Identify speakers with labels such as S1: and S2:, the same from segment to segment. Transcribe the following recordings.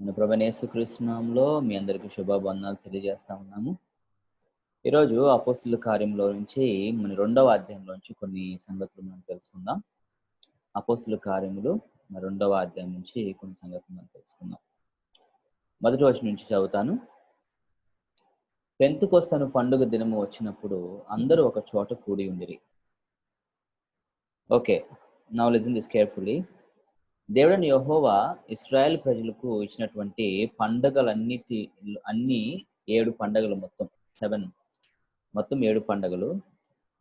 S1: మన ప్రభువైన యేసుక్రీస్తు నామములో మీ అందరికీ శుభవందనాలు తెలియజేస్తా ఉన్నాము. ఈరోజు అపోస్తలుల కార్యంలో నుంచి మన 2వ అధ్యాయంలో నుంచి కొన్ని సంగతులు మనం తెలుసుకుందాం. అపోస్తలుల కార్యములు 2వ అధ్యాయం నుంచి కొన్ని సంగతులు మనం తెలుసుకుందాం. మొదటి వచనం నుంచి చదువుతాను. పెంతెకొస్తను పండుగ దినము వచ్చినప్పుడు అందరూ ఒక చోట కూడి ఉండిరి. Okay, now listen this carefully. దేవుడైన యెహోవా ఇశ్రాయేలు ప్రజలకు ఇచ్చినటువంటి అన్ని 7 పండగలు మొత్తం 7 పండగలు.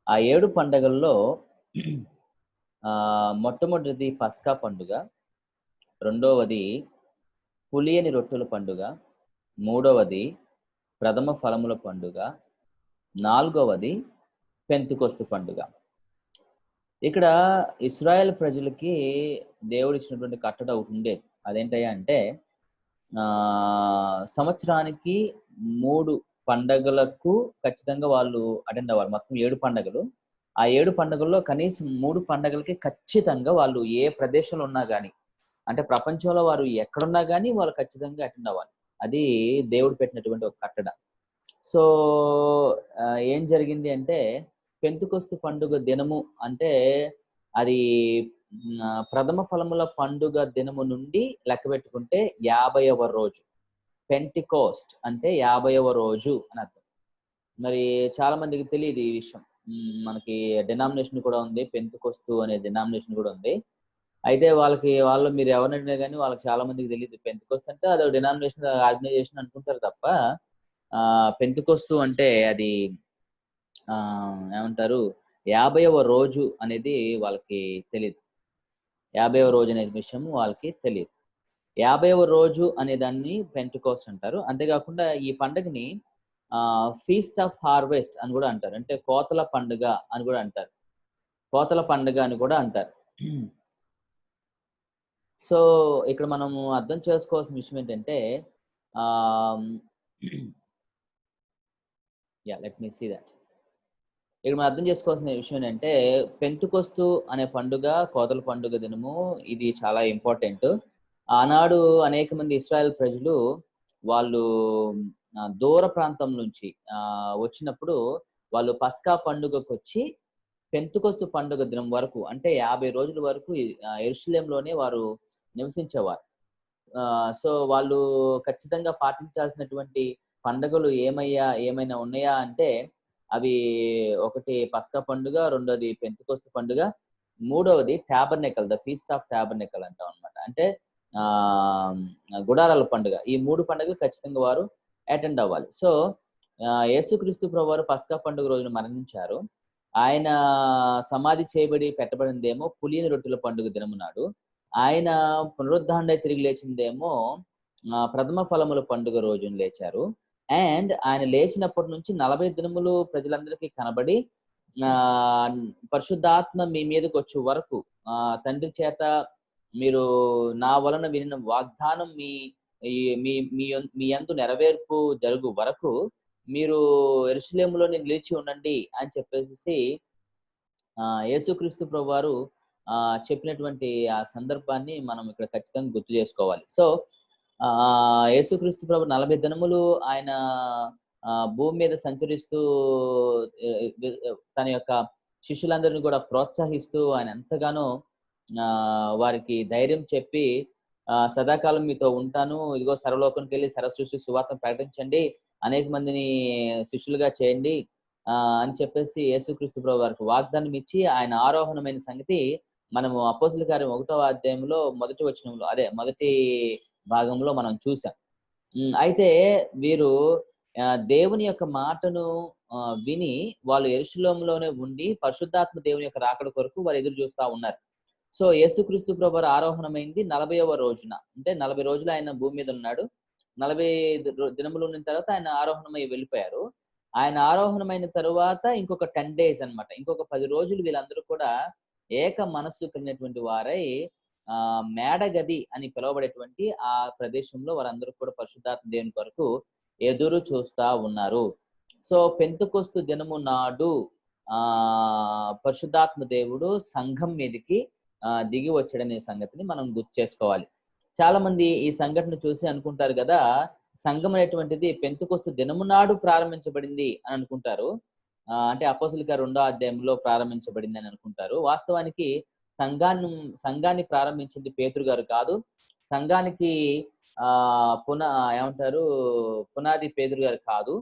S1: ఆ 7 పండగల్లో మొట్టమొదటిది పస్కా పండుగ, రెండవది పులియని రొట్టెల పండుగ, మూడవది ప్రథమ ఫలముల పండుగ, నాలుగవది పెంతెకొస్తు పండుగ. ఇక్కడ ఇశ్రాయేల్ ప్రజలకి దేవుడు ఇచ్చినటువంటి కట్టడ ఒకటి ఉండేది. అదేంటయ్యా అంటే సంవత్సరానికి 3 పండగలకు ఖచ్చితంగా వాళ్ళు అటెండ్ అవ్వాలి. మొత్తం 7 పండగలు. ఆ 7 పండగల్లో కనీసం 3 పండగలకి ఖచ్చితంగా వాళ్ళు ఏ ప్రదేశంలో ఉన్నా గాని, అంటే ప్రపంచంలో వారు ఎక్కడున్నా గాని వాళ్ళు ఖచ్చితంగా అటెండ్ అవ్వాలి. అది దేవుడు పెట్టినటువంటి ఒక కట్టడ. సో, ఏం జరిగింది అంటే పెంతెకొస్తు పండుగ దినము అంటే అది ప్రథమ ఫలముల పండుగ దినము నుండి లెక్కబెట్టుకుంటే 50వ రోజు. పెంటెకోస్ట్ అంటే 50వ రోజు అని అర్థం. మరి చాలా మందికి తెలీదు ఈ విషయం. మనకి డినామినేషన్ కూడా ఉంది. పెంతెకొస్తు అనే డినామినేషన్ కూడా ఉంది. అయితే వాళ్ళు మీరు ఎవరిని అడిగినా గాని వాళ్ళకి చాలా మందికి తెలీదు. పెంతెకొస్తు అంటే అదో డినామినేషన్ ఆర్గనైజేషన్ అనుకుంటారు తప్ప పెంతెకొస్తు అంటే అది ఏమంటారు 50వ రోజు అనేది వాళ్ళకి తెలీదు. 50వ రోజు అనే విషయం వాళ్ళకి తెలీదు. 50వ రోజు అనే దాన్ని పెంటెకోస్ట్ అంటారు. అంతేకాకుండా ఈ పండుగని ఫీస్ట్ ఆఫ్ హార్వెస్ట్ అని కూడా అంటారు. అంటే కోతల పండుగ అని కూడా అంటారు. కోతల పండుగ అని కూడా అంటారు. సో, ఇక్కడ మనము అర్థం చేసుకోవాల్సిన విషయం ఏంటంటే లెట్ మీ సీ దట్. ఇక్కడ మనం అర్థం చేసుకోవాల్సిన విషయం ఏంటంటే పెంతెకొస్తు అనే పండుగ, కోతల పండుగ దినము ఇది చాలా ఇంపార్టెంట్. ఆనాడు అనేక మంది ఇశ్రాయేల్ ప్రజలు వాళ్ళు దూర ప్రాంతం నుంచి వచ్చినప్పుడు వాళ్ళు పస్కా పండుగకొచ్చి పెంతెకొస్తు పండుగ దినం వరకు అంటే 50 రోజుల వరకు యెరూషలేములోనే వారు నివసించేవారు. సో, వాళ్ళు ఖచ్చితంగా పాటించాల్సినటువంటి పండుగలు ఏమైనా ఉన్నాయా అంటే అవి ఒకటి పస్కా పండుగ, రెండోది పెంతెకొస్తు పండుగ, మూడవది tabernacle, the feast of tabernacle అంటాం అన్నమాట. అంటే గుడారాల పండుగ. ఈ 3 పండుగలు ఖచ్చితంగా వారు అటెండ్ అవ్వాలి. సో, యేసుక్రీస్తు ప్రభువారు పస్కా పండుగ రోజున మరణించారు. ఆయన సమాధి చేయబడి పెట్టబడిందేమో పులియని రొట్టెల పండుగ దినము నాడు. ఆయన పునరుద్ధానుడై తిరిగి లేచిందేమో ప్రథమ ఫలముల పండుగ రోజున లేచారు. అండ్ ఆయన లేచినప్పటి నుంచి 40 దినములు ప్రజలందరికీ కనబడి పరిశుద్ధాత్మ మీ మీదకొచ్చే వరకు తండ్రి చేత మీరు నా వలన వినిన వాగ్దానం మీ యందు నెరవేర్పు జరుగు వరకు మీరు యెరూషలేములోనే నిలిచి ఉండండి అని చెప్పేసేసి యేసుక్రీస్తు ప్రభువారు చెప్పినటువంటి ఆ సందర్భాన్ని మనం ఇక్కడ ఖచ్చితంగా గుర్తు చేసుకోవాలి. సో, యేసుక్రీస్తు ప్రభు 40 దినములు ఆయన భూమి మీద సంచరిస్తూ తన యొక్క శిష్యులందరిని కూడా ప్రోత్సహిస్తూ ఆయన ఎంతగానో వారికి ధైర్యం చెప్పి సదాకాలం మీతో ఉంటాను. ఇదిగో సర్వలోకానికెళ్ళి సర్వ సృష్టికి సువార్తను ప్రకటించండి. అనేక మందిని శిష్యులుగా చేయండి అని చెప్పేసి యేసుక్రీస్తు ప్రభు వారికి వాగ్దానం ఇచ్చి ఆయన ఆరోహణమైన సంగతి మనము అపోస్తలుల కార్యం 1వ అధ్యాయంలో మొదటి వచనంలో మొదటి భాగంలో మనం చూసాం. అయితే వీరు దేవుని యొక్క మాటను విని వాళ్ళు యెరూషలేములోనే ఉండి పరిశుద్ధాత్మ దేవుని యొక్క రాకడ కొరకు వారు ఎదురు చూస్తా ఉన్నారు. సో, యేసుక్రీస్తు ప్రభువారు ఆరోహణమైంది 40వ రోజున. అంటే 40 రోజులు ఆయన భూమి మీద ఉన్నాడు. 40 దినములు ఉన్న తర్వాత ఆయన ఆరోహణమై వెళ్ళిపోయారు. ఆయన ఆరోహణమైన తరువాత ఇంకొక 10 డేస్ అన్నమాట. ఇంకొక 10 రోజులు వీళ్ళందరూ కూడా ఏక మనస్సు కలిగినటువంటి వారై మేడగది అని పిలువబడేటువంటి ఆ ప్రదేశంలో వారందరూ కూడా పరిశుద్ధాత్మ దేవుని కొరకు ఎదురు చూస్తా ఉన్నారు. సో, పెంతెకొస్తు దినము నాడు పరిశుద్ధాత్మ దేవుడు సంఘం మీదకి దిగి వచ్చాడనే సంగతిని మనం గుర్తు చేసుకోవాలి. చాలా మంది ఈ సంఘటన చూసి అనుకుంటారు కదా, సంఘం అనేటువంటిది పెంతెకొస్తు దినము నాడు ప్రారంభించబడింది అని అనుకుంటారు. అంటే అపోస్తలుల కార్యం 2వ అధ్యాయంలో ప్రారంభించబడింది అని అనుకుంటారు. వాస్తవానికి సంఘాన్ని సంఘాన్ని ప్రారంభించింది పేతురు గారు కాదు. సంఘానికి ఏమంటారు, పునాది పేతురు గారు కాదు.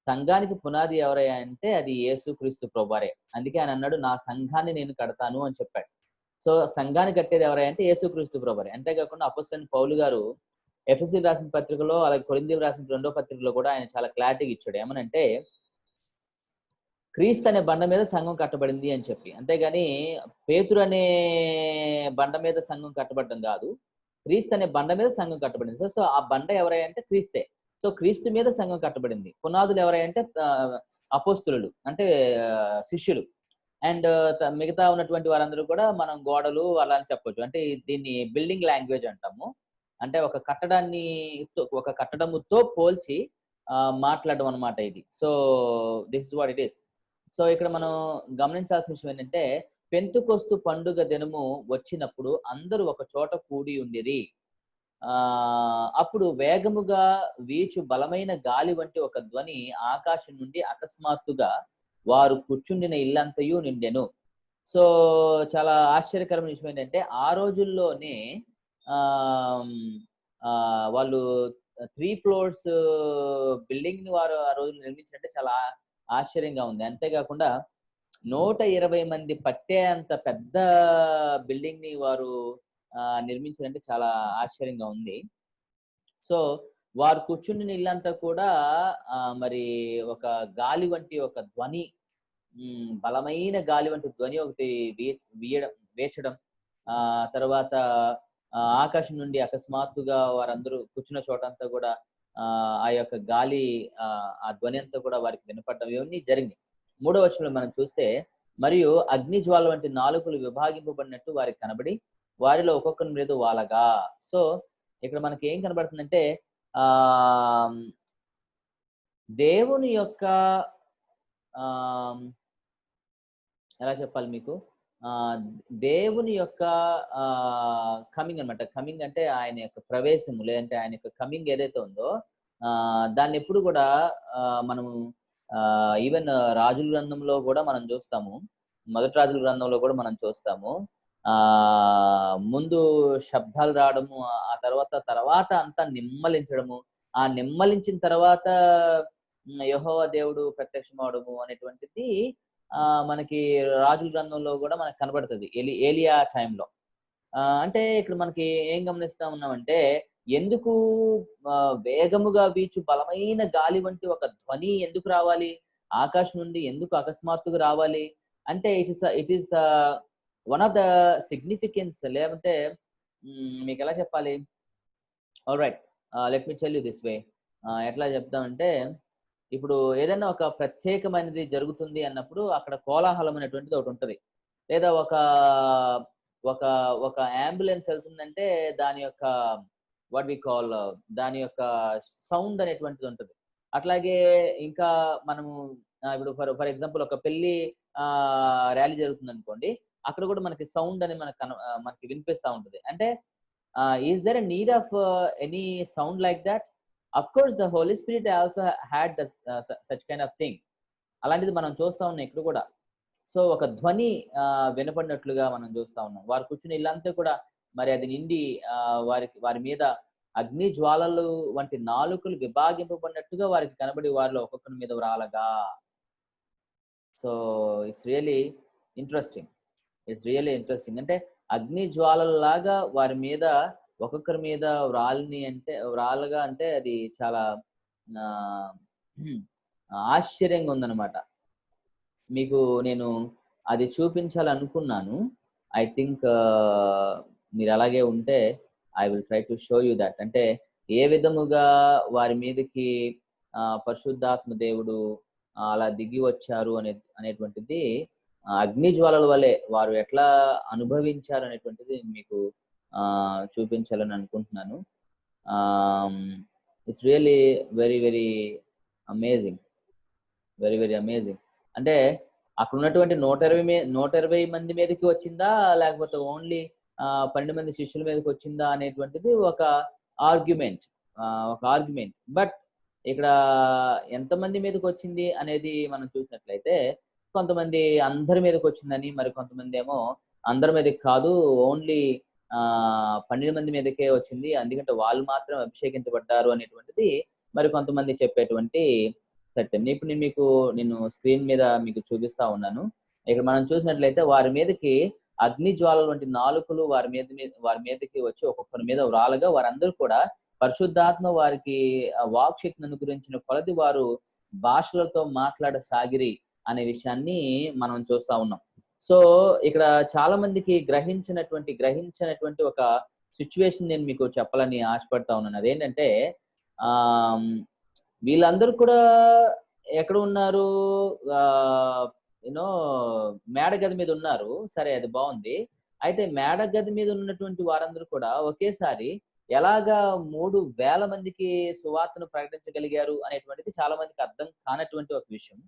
S1: సంఘానికి పునాది ఎవరయ్యా అంటే అది యేసుక్రీస్తు ప్రభువారే. అందుకే ఆయన అన్నాడు, నా సంఘాన్ని నేను కడతాను అని చెప్పాడు. సో సంఘాన్ని కట్టేది ఎవరయ్యా అంటే యేసుక్రీస్తు ప్రభువారే. అంతేకాకుండా అపోస్తలుడైన పౌలు గారు ఎఫెసీయులకు రాసిన పత్రికలో, అలాగే కొరింథీయులకు రాసిన 2వ పత్రికలో కూడా ఆయన చాలా క్లారిటీగా ఇచ్చాడు. ఏమనంటే, క్రీస్తు అనే బండ మీద సంఘం కట్టబడింది అని చెప్పి. అంతేగాని పేతురు అనే బండ మీద సంఘం కట్టబడడం కాదు. క్రీస్తు అనే బండ మీద సంఘం కట్టబడింది. సో ఆ బండ ఎవరై అంటే క్రీస్తే. సో క్రీస్తు మీద సంఘం కట్టబడింది. పునాదులు ఎవరై అంటే అపోస్తులు అంటే శిష్యులు. అండ్ మిగతా ఉన్నటువంటి వారందరూ కూడా మనం గోడలు అలా అని చెప్పొచ్చు. అంటే దీన్ని బిల్డింగ్ లాంగ్వేజ్ అంటాము. అంటే ఒక కట్టడముతో పోల్చి మాట్లాడడం అన్నమాట ఇది. So this is what it is. So ఇక్కడ మనం గమనించాల్సిన విషయం ఏంటంటే, పెంతెకొస్తు పండుగ దినము వచ్చినప్పుడు అందరూ ఒక చోట కూడి ఉండిరి. అప్పుడు వేగముగా వీచు బలమైన గాలి వంటి ఒక ధ్వని ఆకాశం నుండి అకస్మాత్తుగా వారు కూర్చుండిన ఇల్లంతయు నిండెను. సో చాలా ఆశ్చర్యకరమైన విషయం ఏంటంటే, ఆ రోజుల్లోనే వాళ్ళు 3 ఫ్లోర్స్ బిల్డింగ్ ని వారు ఆ రోజు నిర్మించినట్టే చాలా ఆశ్చర్యంగా ఉంది. అంతేకాకుండా 120 మంది పట్టే అంత పెద్ద బిల్డింగ్ ని వారు నిర్మించారంటే చాలా ఆశ్చర్యంగా ఉంది. సో వారు కూర్చుండిన ఇల్లంతా కూడా మరి ఒక గాలి వంటి ఒక ధ్వని, బలమైన గాలి వంటి ధ్వని ఒకటి వేచడం, తర్వాత ఆకాశం నుండి అకస్మాత్తుగా వారందరూ కూర్చున్న చోటంతా కూడా ఆ యొక్క గాలి, ఆ ధ్వని అంతా కూడా వారికి వినపడడం, ఇవన్నీ జరిగినాయి. 3వ వచనంలో మనం చూస్తే, మరియు అగ్ని జ్వాల వంటి నాలుకలు విభాగింపబడినట్టు వారికి కనబడి వారిలో ఒక్కొక్కరి మీద వాలగా. సో ఇక్కడ మనకి ఏం కనబడుతుందంటే, దేవుని యొక్క ఎలా చెప్పాలి మీకు, దేవుని యొక్క కమింగ్ అనమాట. కమింగ్ అంటే ఆయన యొక్క ప్రవేశము, లేదంటే ఆయన యొక్క కమింగ్ ఏదైతే ఉందో దాన్ని ఎప్పుడు కూడా మనము ఈవెన్ రాజుల గ్రంథంలో కూడా మనం చూస్తాము. మొదటి రాజుల గ్రంథంలో కూడా మనం చూస్తాము. ముందు శబ్దాలు రావడము, ఆ తర్వాత అంతా నిమ్మలించడము, ఆ నిమ్మలించిన తర్వాత యెహోవా దేవుడు ప్రత్యక్షం అవడము అనేటువంటిది మనకి రాజుల గ్రంథంలో కూడా మనకు కనబడుతుంది ఏలియా టైంలో. అంటే ఇక్కడ మనకి ఏం గమనిస్తా ఉన్నామంటే, ఎందుకు వేగముగా వీచు బలమైన గాలి వంటి ఒక ధ్వని ఎందుకు రావాలి, ఆకాశం నుండి ఎందుకు అకస్మాత్తుగా రావాలి అంటే, it is one of the significance. లేదంటే మీకు ఎలా చెప్పాలి, alright, let me tell you this way. ఎట్లా చెప్తామంటే, ఇప్పుడు ఏదైనా ఒక ప్రత్యేకమైనది జరుగుతుంది అన్నప్పుడు అక్కడ కోలాహలం అనేటువంటిది ఒకటి ఉంటది. లేదా ఒక ఒక ఒక అంబులెన్స్ వెళ్తుందంటే దాని యొక్క వాట్ వి కాల్, దాని యొక్క సౌండ్ అనేటువంటిది ఉంటది. అట్లాగే ఇంకా మనము ఇప్పుడు ఫర్ ఎగ్జాంపుల్ ఒక పెళ్లి ర్యాలీ జరుగుతుంది అనుకోండి, అక్కడ కూడా మనకి సౌండ్ అని మనకి వినిపిస్తా ఉంటది. అంటే is there a need of any sound like that? Of course, the Holy Spirit also had that such kind of thing. అలాంటిది మనం చూస్తా ఉన్నాం ఇక్కడ కూడా. సో ఒక ధ్వని వినపడినట్లుగా మనం చూస్తా ఉన్నాం. వారు కూర్చుని ఇల్లంతా కూడా మరి అది నిండి వారి మీద అగ్ని జ్వాలలు వంటి నాలుకలు విభాగింపబడినట్టుగా వారికి కనబడి వారిలో ఒక్కొక్కరి మీద రాలగా. So it's really interesting. అంటే అగ్ని జ్వాలలాగా వారి మీద ఒక్కొక్కరి మీద వ్రాలగా అంటే అది చాలా ఆశ్చర్యంగా ఉందన్నమాట. మీకు నేను అది చూపించాలనుకున్నాను. ఐ థింక్ మీరు అలాగే ఉంటే I will try to show you that. అంటే ఏ విధముగా వారి మీదకి పరిశుద్ధాత్మ దేవుడు అలా దిగి వచ్చారు అనేటువంటిది, అగ్ని జ్వాలల వలె వారు ఎట్లా అనుభవించారు అనేటువంటిది మీకు చూపించాలని అనుకుంటున్నాను. It's really very very amazing. అంటే అక్కడ ఉన్నటువంటి 120 మంది మీదకి వచ్చిందా, లేకపోతే ఓన్లీ 12 మంది శిష్యుల మీదకి వచ్చిందా అనేటువంటిది ఒక ఆర్గ్యుమెంట్. ఒక ఆర్గ్యుమెంట్. బట్ ఇక్కడ ఎంతమంది మీదకొచ్చింది అనేది మనం చూసినట్లయితే, కొంతమంది అందరి మీదకొచ్చిందని, మరి కొంతమందేమో అందరి మీదకి కాదు, ఓన్లీ 12 మంది మీదకే వచ్చింది. ఎందుకంటే వాళ్ళు మాత్రం అభిషేకించబడ్డారు అనేటువంటిది మరి కొంతమంది చెప్పేటువంటి సత్యం. ఇప్పుడు నేను స్క్రీన్ మీద మీకు చూపిస్తా ఉన్నాను. ఇక్కడ మనం చూసినట్లయితే వారి మీదకి అగ్ని జ్వాలల వంటి నాలుకలు వారి మీదకి వచ్చి ఒక్కొక్కరి మీద వ్రాలగా వారందరూ కూడా పరిశుద్ధాత్మ వారికి వాక్ శక్తిని అనుగ్రహించిన కొలది వారు భాషలతో మాట్లాడసాగిరి అనే విషయాన్ని మనం చూస్తా ఉన్నాం. సో ఇక్కడ చాలా మందికి గ్రహించినటువంటి ఒక సిచ్యువేషన్ నేను మీకు చెప్పాలని ఆశపడతా ఉన్నాను. అదేంటంటే వీళ్ళందరూ కూడా ఎక్కడ ఉన్నారు? మేడ గది మీద ఉన్నారు. సరే, అది బాగుంది. అయితే మేడ గది మీద ఉన్నటువంటి వారందరూ కూడా ఒకేసారి ఎలాగా 3,000 మందికి సువార్తను ప్రకటించగలిగారు అనేటువంటిది చాలా మందికి అర్థం కానటువంటి ఒక విషయం.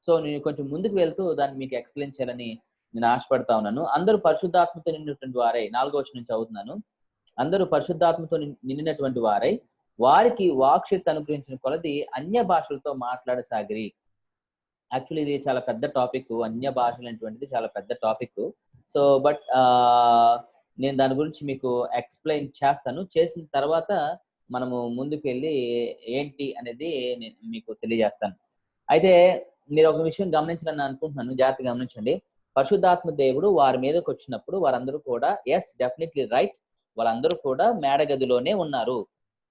S1: సో నేను కొంచెం ముందుకు వెళ్తూ దాన్ని మీకు ఎక్స్‌ప్లెయిన్ చేయాలని నేను ఆశపడతా ఉన్నాను. అందరూ పరిశుద్ధాత్మతో నిండినటువంటి వారై, 4వ వచనం నుంచి చదువుతున్నాను. అందరూ పరిశుద్ధాత్మతో నిండినటువంటి వారై వారికి వాక్శక్తి అనుగ్రహించిన కొలది అన్య భాషలతో మాట్లాడసాగిరి. యాక్చువల్లీ ఇది చాలా పెద్ద టాపిక్. అన్య భాషలు అనేటువంటిది చాలా పెద్ద టాపిక్. సో బట్ నేను దాని గురించి మీకు ఎక్స్‌ప్లెయిన్ చేస్తాను. చేసిన తర్వాత మనము ముందుకు వెళ్ళి ఏంటి అనేది నేను మీకు తెలియజేస్తాను. అయితే మీరు ఒక విషయం గమనించాలని అనుకుంటున్నాను. జాగ్రత్తగా గమనించండి. పరిశుద్ధాత్మ దేవుడు వారి మీదకి వచ్చినప్పుడు వారందరూ కూడా డెఫినెట్లీ రైట్. వాళ్ళందరూ కూడా మేడగదిలోనే ఉన్నారు.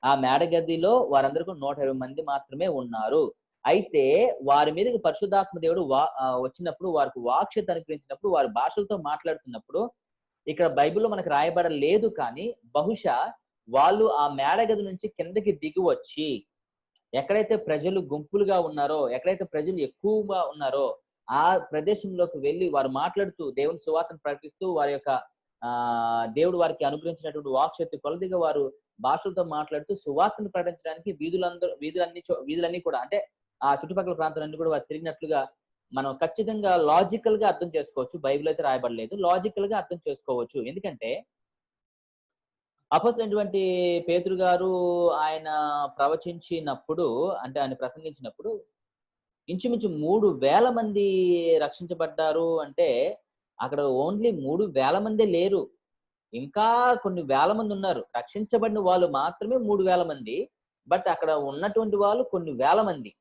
S1: ఆ మేడగదిలో వారందరూ 120 మంది మాత్రమే ఉన్నారు. అయితే వారి మీదకి పరిశుద్ధాత్మ దేవుడు వచ్చినప్పుడు, వారికి వాక్శక్తి అనుగ్రహించినప్పుడు, వారి భాషలతో మాట్లాడుతున్నప్పుడు ఇక్కడ బైబిల్‌లో మనకు రాయబడలేదు, కానీ బహుశా వాళ్ళు ఆ మేడగది నుంచి కిందకి దిగి వచ్చి ఎక్కడైతే ప్రజలు గుంపులుగా ఉన్నారో, ఎక్కడైతే ప్రజలు ఎక్కువగా ఉన్నారో ఆ ప్రదేశంలోకి వెళ్ళి వారు మాట్లాడుతూ దేవుని సువార్తను ప్రకటిస్తూ వారి యొక్క దేవుడు వారికి అనుగ్రహించినటువంటి వాక్శక్తి కొలదిగా వారు భాషలతో మాట్లాడుతూ సువార్తను ప్రకటించడానికి వీధులన్నీ కూడా, అంటే ఆ చుట్టుపక్కల ప్రాంతాలన్నీ కూడా వారు తిరిగినట్లుగా మనం ఖచ్చితంగా లాజికల్ గా అర్థం చేసుకోవచ్చు. బైబిల్ అయితే రాయబడలేదు. లాజికల్ గా అర్థం చేసుకోవచ్చు. ఎందుకంటే అపొస్తలుడైనటువంటి పేతురు గారు ఆయన ప్రవచించినప్పుడు, అంటే ఆయన ప్రసంగించినప్పుడు ఇంచుమించు 3,000 మంది రక్షించబడ్డారు అంటే అక్కడ ఓన్లీ 3,000 మందే లేరు. ఇంకా కొన్ని వేల మంది ఉన్నారు. రక్షించబడిన వాళ్ళు మాత్రమే 3,000 మంది. బట్ అక్కడ ఉన్నటువంటి వాళ్ళు కొన్ని వేల మంది.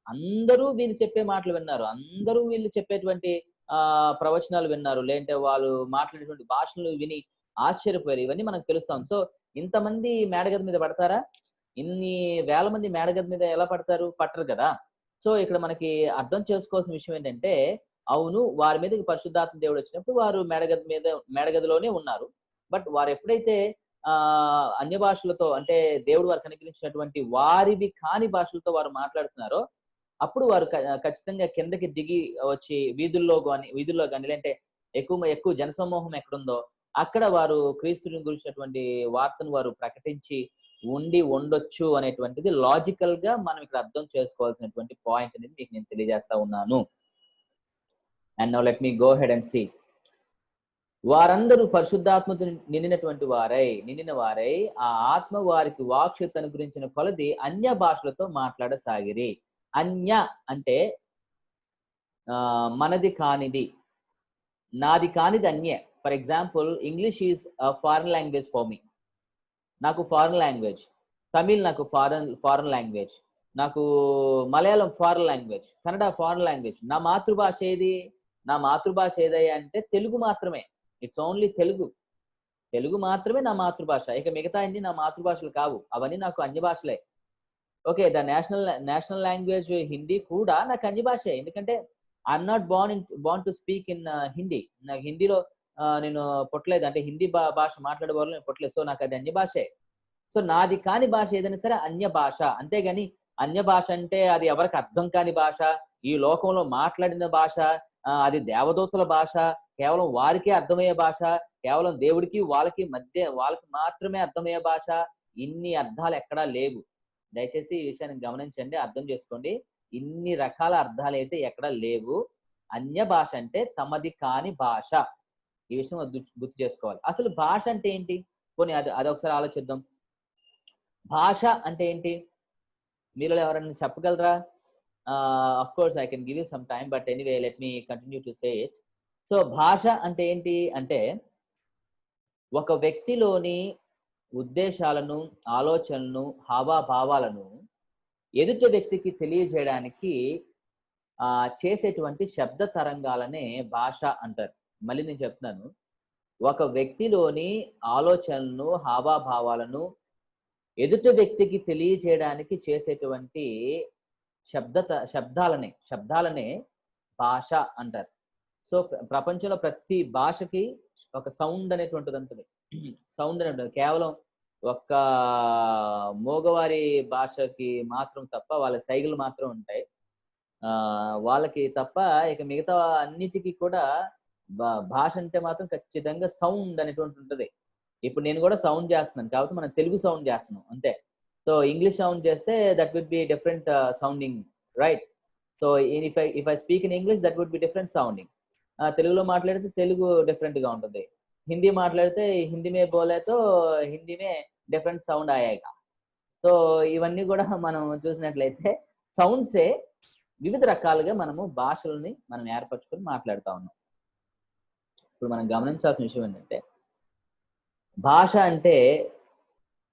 S1: అందరూ వీళ్ళు చెప్పే మాటలు విన్నారు. అందరూ వీళ్ళు చెప్పేటువంటి ప్రవచనాలు విన్నారు. లేదంటే వాళ్ళు మాట్లాడేటువంటి భాషలు విని ఆశ్చర్యపోయారు. ఇవన్నీ మనకు తెలుస్తాం. సో ఇంతమంది మేడగది మీద పడతారా? ఇన్ని వేల మంది మేడగది మీద ఎలా పడతారు? పట్టరు కదా! సో ఇక్కడ మనకి అర్థం చేసుకోవాల్సిన విషయం ఏంటంటే, అవును, వారి మీదకి పరిశుద్ధాత్మ దేవుడు వచ్చినప్పుడు వారు మేడగదిలోనే ఉన్నారు. బట్ వారు ఎప్పుడైతే అన్య భాషలతో, అంటే దేవుడు వారికి అనుగ్రహించినటువంటి వారివి కాని భాషలతో వారు మాట్లాడుతున్నారో అప్పుడు వారు ఖచ్చితంగా కిందకి దిగి వచ్చి వీధుల్లో గాని లేదంటే ఎక్కువ జనసమూహం ఎక్కడుందో అక్కడ వారు క్రీస్తుని గురించినటువంటి వార్తను వారు ప్రకటించి ఉండొచ్చు అనేటువంటిది లాజికల్ గా మనం ఇక్కడ అర్థం చేసుకోవాల్సినటువంటి పాయింట్ అనేది మీకు నేను తెలియజేస్తా ఉన్నాను. And now let me go ahead and see. వారందరూ పరిశుద్ధాత్మతో నిండిన వారై ఆ ఆత్మ వారికి వాక్శక్తి అనుగ్రహించిన కొలది అన్య భాషలతో మాట్లాడసాగిరి. అన్య అంటే మనది కానిది, నాది కానిది అన్య. For example, English is foreign language for me. నాకు ఫారెన్ లాంగ్వేజ్. తమిళ్ నాకు ఫారెన్ లాంగ్వేజ్. నాకు Malayalam foreign language. Kannada foreign language. నా మాతృభాష ఏది? నా మాతృభాష ఏదయ్యా అంటే తెలుగు మాత్రమే. It's only Telugu. తెలుగు మాత్రమే నా మాతృభాష. ఇక మిగతా అన్ని నా మాతృభాషలు కావు. అవన్నీ నాకు అన్య భాషలే. Okay, the national language Hindi కూడా నాకు అన్య భాషే. ఎందుకంటే I'm not born to speak in Hindi. నాకు హిందీలో నేను పుట్టలేదు. అంటే హిందీ భాష మాట్లాడే వాళ్ళు నేను పుట్టలేదు. సో నాకు అది అన్య భాషే. సో నాది కాని భాష ఏదైనా సరే అన్య భాష. అంతేగాని అన్య భాష అంటే అది ఎవరికి అర్థం కాని భాష, ఈ లోకంలో మాట్లాడిన భాష, అది దేవదూతల భాష, కేవలం వారికే అర్థమయ్యే భాష, కేవలం దేవుడికి వాళ్ళకి మాత్రమే అర్థమయ్యే భాష, ఇన్ని అర్థాలు ఎక్కడా లేవు. దయచేసి ఈ విషయాన్ని గమనించండి, అర్థం చేసుకోండి. ఇన్ని రకాల అర్థాలు అయితే ఎక్కడా లేవు. అన్య భాష అంటే తమది కాని భాష. ఈ విషయం గుర్తు చేసుకోవాలి. అసలు భాష అంటే ఏంటి? పోనీ అదొకసారి ఆలోచిద్దాం. భాష అంటే ఏంటి? మీలో ఎవరైనా చెప్పగలరా? Of course I can give you some time. But anyway let me continue to say it. So భాష అంటే ఏంటి అంటే, ఒక వ్యక్తిలోని ఉద్దేశాలను, ఆలోచనలను, హావభావాలను ఎదుటి వ్యక్తికి తెలియజేయడానికి చేసేటువంటి శబ్ద తరంగాలనే భాష అంటారు. మళ్ళీ నేను చెప్తున్నాను. ఒక వ్యక్తిలోని ఆలోచనలను, హావభావాలను ఎదుటి వ్యక్తికి తెలియజేయడానికి చేసేటువంటి శబ్దాలనే భాష అంటారు. సో ప్రపంచంలో ప్రతి భాషకి ఒక సౌండ్ అనేటువంటిది ఉంటుంది. సౌండ్ అని ఉంటుంది. కేవలం ఒక్క మగవారి భాషకి మాత్రం తప్ప వాళ్ళ సైగలు మాత్రం ఉంటాయి. వాళ్ళకి తప్ప ఇక మిగతా అన్నిటికి కూడా భాష అంటే మాత్రం ఖచ్చితంగా సౌండ్ అనేటువంటిది ఉంటది. ఇప్పుడు నేను కూడా సౌండ్ చేస్తున్నాను. కాబట్టి మనం తెలుగు సౌండ్ చేస్తున్నాం అంతే. సో ఇంగ్లీష్ సౌండ్ చేస్తే that would be different sounding, right? So if I speak in English that would be different sounding. తెలుగులో మాట్లాడితే తెలుగు డిఫరెంట్ గా ఉంటుంది. హిందీ మాట్లాడితే హిందీ మే బోలే తో హిందీ మే డిఫరెంట్ సౌండ్ ఆయేగా. సో ఇవన్నీ కూడా మనం చూసినట్లయితే సౌండ్సే వివిధ రకాలుగా మనము భాషలని మనం ఏర్పరచుకొని మాట్లాడుతా ఉన్నాం. ఇప్పుడు మనం గమనించాల్సిన విషయం ఏంటంటే, భాష అంటే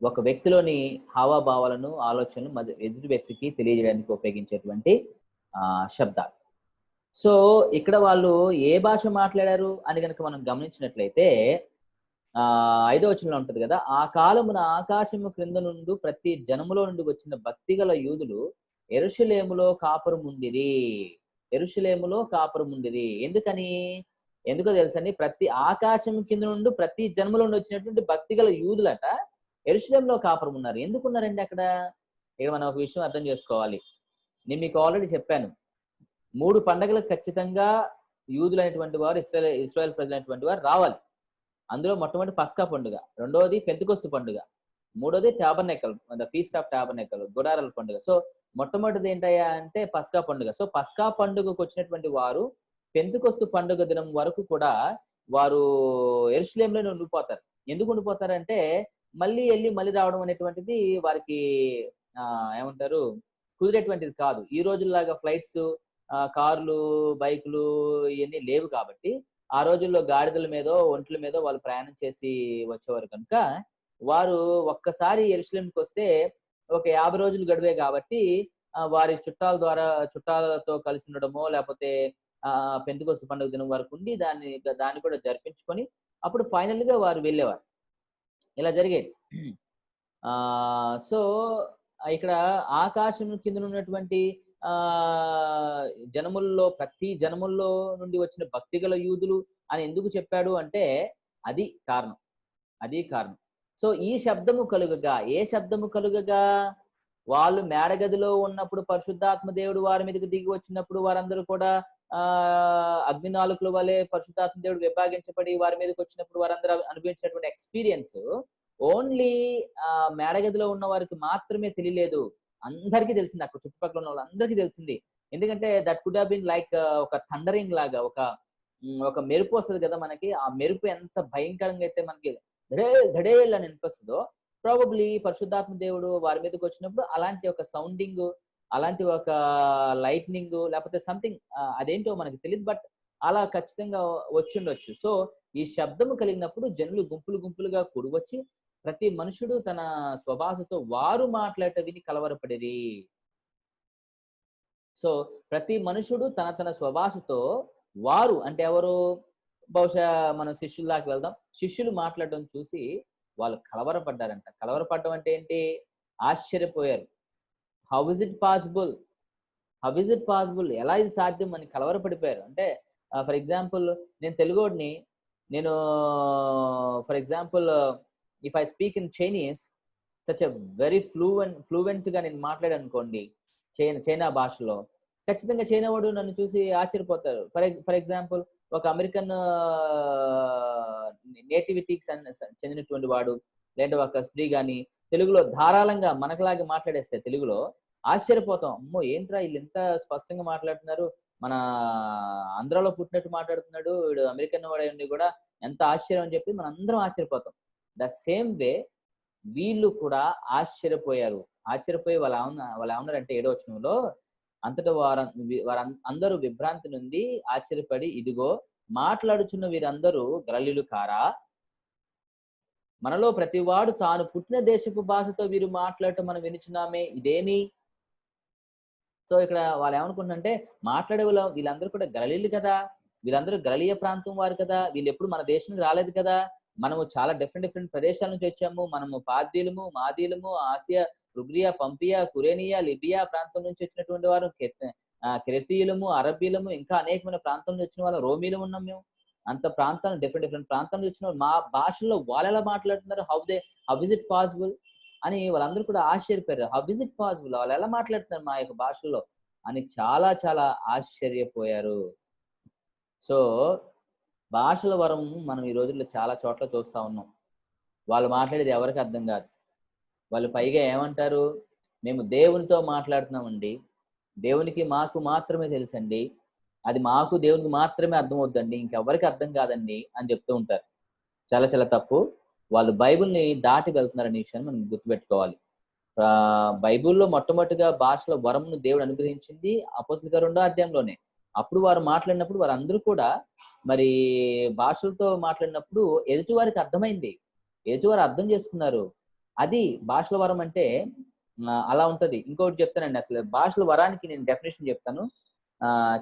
S1: ఒక వ్యక్తిలోని హావభావాలను, ఆలోచనలు ఎదుటి వ్యక్తికి తెలియజేయడానికి ఉపయోగించేటువంటి శబ్దాలు. సో ఇక్కడ వాళ్ళు ఏ భాష మాట్లాడారు అని కనుక మనం గమనించినట్లయితే 5వ వచనంలో ఉంటది కదా, ఆ కాలమున ఆకాశము క్రింద నుండి ప్రతి జనములో నుండి వచ్చిన భక్తిగల యూదులు యెరూషలేములో కాపురముండిరి. యెరూషలేములో కాపురముండిరి. ఎందుకని? ఎందుకో తెలుసండి, ప్రతి ఆకాశం కింద నుండి ప్రతి జన్మలో నుండి వచ్చినటువంటి భక్తిగల యూదులట యెరూషలేములో కాపురం ఉన్నారు. ఎందుకున్నారండి అక్కడ? ఇక్కడ మనం ఒక విషయం అర్థం చేసుకోవాలి. నేను మీకు ఆల్రెడీ చెప్పాను. 3 పండుగలకు ఖచ్చితంగా యూదులైనటువంటి వారు, ఇశ్రాయేల్ ప్రజలైనటువంటి వారు రావాలి. అందులో మొట్టమొదటి పస్కా పండుగ, రెండవది పెంతెకొస్తు పండుగ, మూడోది టాబర్నకల్, ఫీస్ట్ ఆఫ్ టాబర్నకల్, గుడారాల పండుగ. సో మొట్టమొదటిది ఏంటయ్యా అంటే పస్కా పండుగ. సో పస్కా పండుగకు వచ్చినటువంటి వారు పెంతెకొస్తు పండుగ దినం వరకు కూడా వారు యెరూషలేములోనే ఉండిపోతారు. ఎందుకు ఉండిపోతారంటే, మళ్ళీ రావడం అనేటువంటిది వారికి ఏమంటారు, కుదిరేటువంటిది కాదు. ఈ రోజుల్లాగా ఫ్లైట్స్, కార్లు, బైకులు ఇవన్నీ లేవు కాబట్టి ఆ రోజుల్లో గాడిదల మీదో, ఒంట్ల మీదో వాళ్ళు ప్రయాణం చేసి వచ్చేవారు కనుక వారు ఒక్కసారి యెరూషలేముకి వస్తే ఒక 50 రోజులు గడివే కాబట్టి వారి చుట్టాలతో కలిసి ఉండడమో, లేకపోతే పెంతెకొస్తు పండుగ దినం వరకు ఉండి దాన్ని కూడా జరిపించుకొని అప్పుడు ఫైనల్ గా వారు వెళ్ళేవారు. ఇలా జరిగేది. సో ఇక్కడ ఆకాశం కింద ఉన్నటువంటి ప్రతి జనముల్లో నుండి వచ్చిన భక్తిగల యూదులు అని ఎందుకు చెప్పాడు అంటే అది కారణం. సో ఈ శబ్దము కలుగగా, ఏ శబ్దము కలుగగా? వాళ్ళు మేడగదిలో ఉన్నప్పుడు పరిశుద్ధాత్మ దేవుడు వారి మీదకి దిగి వచ్చినప్పుడు వారందరూ కూడా అగ్నినాళికల వలె పరిశుద్ధాత్మ దేవుడు విభాగించబడి వారి మీదకి వచ్చినప్పుడు వారందరూ అనుభవించినటువంటి ఎక్స్పీరియన్స్ ఓన్లీ మేడగదిలో ఉన్న వారికి మాత్రమే తెలియలేదు, అందరికీ తెలిసింది. అక్కడ చుట్టుపక్కల ఉన్న వాళ్ళందరికీ తెలిసింది. ఎందుకంటే that could have been like ఒక థండరింగ్ లాగా, ఒక మెరుపు వస్తుంది కదా మనకి. ఆ మెరుపు ఎంత భయంకరంగా అయితే మనకి ధడేల్ అని అనిపిస్తుందో, ప్రాబబ్లీ పరిశుద్ధాత్మ దేవుడు వారి మీదకి వచ్చినప్పుడు అలాంటి ఒక సౌండింగ్, అలాంటి ఒక లైట్నింగ్, లేకపోతే సంథింగ్ అదేంటో మనకి తెలియదు, బట్ అలా ఖచ్చితంగా వచ్చిండొచ్చు. సో ఈ శబ్దము కలిగినప్పుడు జనులు గుంపులుగా కూడివచ్చి ప్రతి మనుషుడు తన స్వభాషతో వారు మాట్లాడట విని కలవరపడిరి. సో ప్రతి మనుషుడు తన స్వభాషతో వారు అంటే ఎవరు? బహుశా మనం శిష్యుల్లాకి వెళ్దాం. శిష్యులు మాట్లాడడం చూసి వాళ్ళు కలవరపడ్డారంట. కలవరపడడం అంటే ఏంటి? ఆశ్చర్యపోయారు. హౌ ఇస్ ఇట్ పాసిబుల్, ఎలా ఇది సాధ్యం అని కలవరపడిపోయారు. అంటే ఫర్ ఎగ్జాంపుల్ నేను తెలుగోడిని, నేను for example if I speak in Chinese such a very fluent గా నేను మాట్లాడాను అనుకోండి చైనా భాషలో, ఖచ్చితంగా చైనా వాడు నన్ను చూసి ఆశ్చర్యపోతారు. ఫర్ ఎగ్జాంపుల్ ఒక అమెరికన్ నేటివిటీకి చెందినటువంటి వాడు లేదా ఒక స్త్రీ గాని తెలుగులో ధారాళంగా మనకులాగా మాట్లాడేస్తే తెలుగులో ఆశ్చర్యపోతాం. అమ్మో ఏంట్రా వీళ్ళు ఎంత స్పష్టంగా మాట్లాడుతున్నారు, మన ఆంధ్రాలో పుట్టినట్టు మాట్లాడుతున్నాడు వీడు, అమెరికన్ వాడు కూడా ఎంత ఆశ్చర్యం అని చెప్పి మనందరం ఆశ్చర్యపోతాం. ద సేమ్ వే వీళ్ళు కూడా ఆశ్చర్యపోయారు. ఆశ్చర్యపోయి వాళ్ళేమన్నారంటే 7వ వచనంలో, అంతట అందరూ విభ్రాంతి నుండి ఆశ్చర్యపడి, ఇదిగో మాట్లాడుచున్న వీరందరూ గలిలయులు కారా? మనలో ప్రతివాడు తాను పుట్టిన దేశపు భాషతో వీరు మాట్లాడటం మనం వినుచున్నామే, ఇదేమి? సో ఇక్కడ వాళ్ళేమనుకుంటున్నారంటే, మాట్లాడే వీళ్ళందరూ కూడా గలిలీయులు కదా! వీళ్ళందరూ గలిలయ ప్రాంతం వారు కదా! వీళ్ళెప్పుడు మన దేశానికి రాలేదు కదా! మనము చాలా డిఫరెంట్ ప్రదేశాల నుంచి వచ్చాము. మనము పార్థీయులము, మాదీయులము, ఆసియా, ఫ్రుగియా, పంపియా, కురేనియా, లిబియా ప్రాంతం నుంచి వచ్చినటువంటి వారు, క్రెతీయులము, అరబీలము, ఇంకా అనేకమైన ప్రాంతాల నుంచి వచ్చిన వాళ్ళు, రోమీలు ఉన్నాం మేము. అంత ప్రాంతాలు డిఫరెంట్ ప్రాంతాల నుంచి వచ్చిన మా భాషల్లో వాళ్ళెలా మాట్లాడుతున్నారు? హౌ ఇస్ ఇట్ పాసిబుల్ అని వాళ్ళందరూ కూడా ఆశ్చర్యపోయారు. How is it possible? వాళ్ళు ఎలా మాట్లాడుతున్నారు మా యొక్క భాషల్లో అని చాలా చాలా ఆశ్చర్యపోయారు. సో భాషల వరం మనం ఈ రోజుల్లో చాలా చోట్ల చూస్తా ఉన్నాం. వాళ్ళు మాట్లాడేది ఎవరికి అర్థం కాదు. వాళ్ళు పైగా ఏమంటారు? మేము దేవునితో మాట్లాడుతున్నామండి. దేవునికి మాకు మాత్రమే తెలుసండి. అది మాకు దేవునికి మాత్రమే అర్థమవుద్దండి. ఇంకెవ్వరికి అర్థం కాదండి అని చెప్తూ ఉంటారు. చాలా చాలా తప్పు. వాళ్ళు బైబిల్‌ని దాటి వెళ్తున్నారనే విషయాన్ని మనం గుర్తుపెట్టుకోవాలి. బైబిల్‌లో మొట్టమొదటిగా భాషల వరమును దేవుడు అనుగ్రహించింది అపోస్తలుల 2వ అధ్యాయంలోనే. అప్పుడు వారు మాట్లాడినప్పుడు వారందరూ కూడా మరి భాషలతో మాట్లాడినప్పుడు ఎదుటివారికి అర్థమైంది. ఎదుటివారు అర్థం చేసుకున్నారు. అది భాషల వరం అంటే అలా ఉంటది. ఇంకొకటి చెప్తానండి, అసలు భాషల వరానికి నేను డెఫినిషన్ చెప్తాను.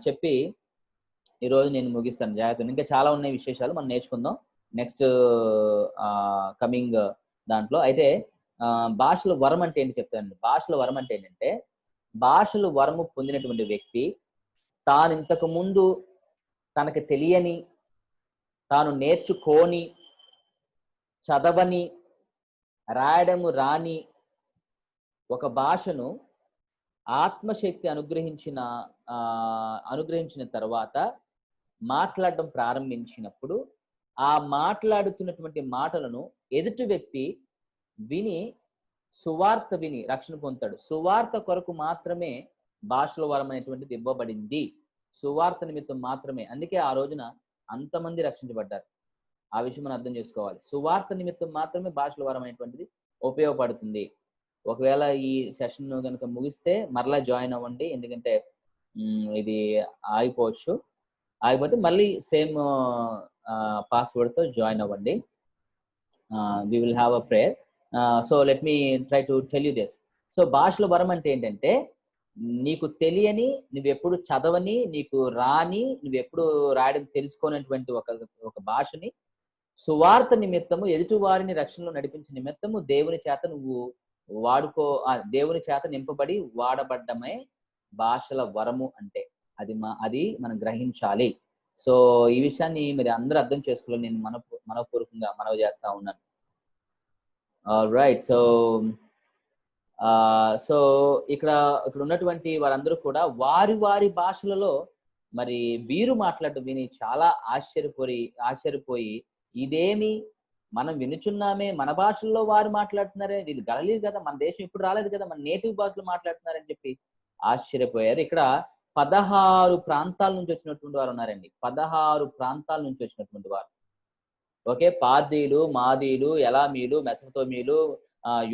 S1: చెప్పి ఈరోజు నేను ముగిస్తాను జాగ్రత్తగా. ఇంకా చాలా ఉన్నాయి విశేషాలు మనం నేర్చుకుందాం నెక్స్ట్ కమింగ్ దాంట్లో. అయితే భాషల వరం అంటే ఏంటి చెప్తానండి. భాషల వరం అంటే ఏంటంటే, భాషలు వరము పొందినటువంటి వ్యక్తి తాను ఇంతకు ముందు తనకు తెలియని, తాను నేర్చుకోని, చదవని, రాయడము రాని ఒక భాషను ఆత్మశక్తి అనుగ్రహించిన తర్వాత మాట్లాడడం ప్రారంభించినప్పుడు ఆ మాట్లాడుతున్నటువంటి మాటలను ఎదుటి వ్యక్తి విని సువార్త విని రక్షణ పొందుతాడు. సువార్త కొరకు మాత్రమే భాషల వరం అనేటువంటిది ఇవ్వబడింది. సువార్త నిమిత్తం మాత్రమే. అందుకే ఆ రోజున అంతమంది రక్షించబడ్డారు. ఆ విషయం మనం అర్థం చేసుకోవాలి. సువార్త నిమిత్తం మాత్రమే భాషల వరం అనేటువంటిది ఉపయోగపడుతుంది. ఒకవేళ ఈ సెషన్ కనుక ముగిస్తే మరలా జాయిన్ అవ్వండి. ఎందుకంటే ఇది ఆగిపోవచ్చు. ఆగిపోతే మళ్ళీ సేమ్ పాస్వర్డ్తో జాయిన్ అవ్వండి. We will have a prayer. So let me try to tell you this. So భాషల వరం అంటే ఏంటంటే, నీకు తెలియని, నువ్వెప్పుడు చదవని, నీకు రాని, నువ్వెప్పుడు రాయడం తెలుసుకోనటువంటి ఒక భాషని సువార్త నిమిత్తము ఎదుటి వారిని రక్షణలో నడిపించే నిమిత్తము దేవుని చేత నువ్వు దేవుని చేత నింపబడి వాడబడ్డమే భాషల వరము అంటే. అది మనం గ్రహించాలి. సో ఈ విషయాన్ని మీరు అందరూ అర్థం చేసుకోవాలని నేను మనపూర్వకంగా మనవి చేస్తా ఉన్నాను. రైట్. సో ఇక్కడ ఉన్నటువంటి వారందరూ కూడా వారి భాషలలో మరి వీరు మాట్లాడటం విని చాలా ఆశ్చర్యపోయి ఇదేమి మనం వినుచున్నామే, మన భాషల్లో వారు మాట్లాడుతున్నారే, వీళ్ళు గలిలయులు కదా, మన దేశం ఇప్పుడు రాలేదు కదా, మన నేటివ్ భాషలో మాట్లాడుతున్నారని చెప్పి ఆశ్చర్యపోయారు. ఇక్కడ 16 ప్రాంతాల నుంచి వచ్చినటువంటి వారు ఉన్నారండి. 16 ప్రాంతాల నుంచి వచ్చినటువంటి వారు. ఓకే. పార్థీయులు, మాదీయులు, ఎలామీలు, మెసొపొతేమియలు,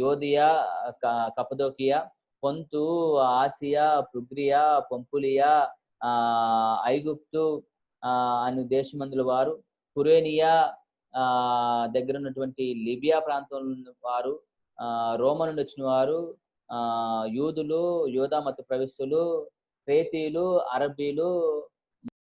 S1: యోదియా, కప్పదోకియా, పొంతు, ఆసియా, ఫ్రుగియా, పంఫులియా, ఐగుప్తు అను దేశమందుల వారు, కురేనియా దగ్గర ఉన్నటువంటి లిబియా ప్రాంతం వారు, రోమా నుండి వచ్చిన వారు, యూదులు, యోధా మత ప్రవేశులు, క్రేతీయులు, అరబీలు,